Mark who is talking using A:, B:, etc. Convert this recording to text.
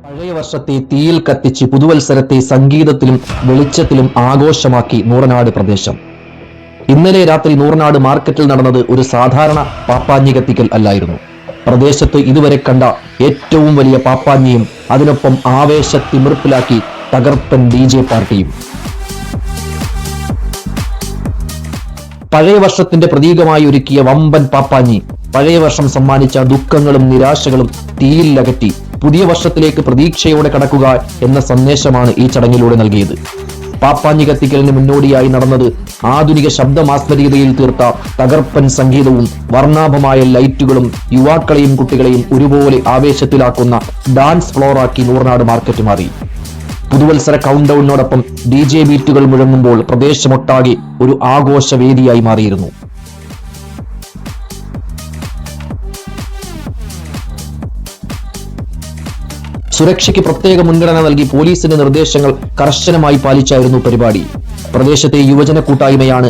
A: പഴയ വർഷത്തെ തീയിൽ കത്തിച്ച് പുതുവത്സരത്തെ സംഗീതത്തിലും വെളിച്ചത്തിലും ആഘോഷമാക്കി നൂറനാട് പ്രദേശം. ഇന്നലെ രാത്രി നൂറനാട് മാർക്കറ്റിൽ നടന്നത് ഒരു സാധാരണ പാപ്പാഞ്ഞി കത്തിക്കൽ അല്ലായിരുന്നു. പ്രദേശത്ത് ഇതുവരെ കണ്ട ഏറ്റവും വലിയ പാപ്പാഞ്ഞിയും അതിനൊപ്പം ആവേശത്തിമിർപ്പിലാക്കി തകർപ്പൻ DJ പാർട്ടിയും. പഴയ വർഷത്തിന്റെ പ്രതീകമായി ഒരുക്കിയ വമ്പൻ പാപ്പാഞ്ഞി പഴയ വർഷം സമ്മാനിച്ച ദുഃഖങ്ങളും നിരാശകളും തീയിലകറ്റി പുതിയ വർഷത്തിലേക്ക് പ്രതീക്ഷയോടെ കടക്കുക എന്ന സന്ദേശമാണ് ഈ ചടങ്ങിലൂടെ നൽകിയത്. പാപ്പാഞ്ഞി കത്തിക്കലിന് മുന്നോടിയായി നടന്നത് ആധുനിക ശബ്ദമാസ്മരീയതയിൽ തീർത്ത തകർപ്പൻ സംഗീതവും വർണ്ണാഭമായ ലൈറ്റുകളും യുവാക്കളെയും കുട്ടികളെയും ഒരുപോലെ ആവേശത്തിലാക്കുന്ന ഡാൻസ് ഫ്ലോറാക്കി നൂറനാട് മാർക്കറ്റ് മാറി. പുതുവത്സര കൗണ്ട് ഡൌണിനോടൊപ്പം DJ ബീറ്റുകൾ മുഴങ്ങുമ്പോൾ പ്രദേശമൊട്ടാകെ ഒരു ആഘോഷവേദിയായി മാറിയിരുന്നു. സുരക്ഷയ്ക്ക് പ്രത്യേക മുൻഗണന നൽകി പോലീസിന്റെ നിർദ്ദേശങ്ങൾ കർശനമായി പാലിച്ചായിരുന്നു പരിപാടി. പ്രദേശത്തെ യുവജന കൂട്ടായ്മയാണ്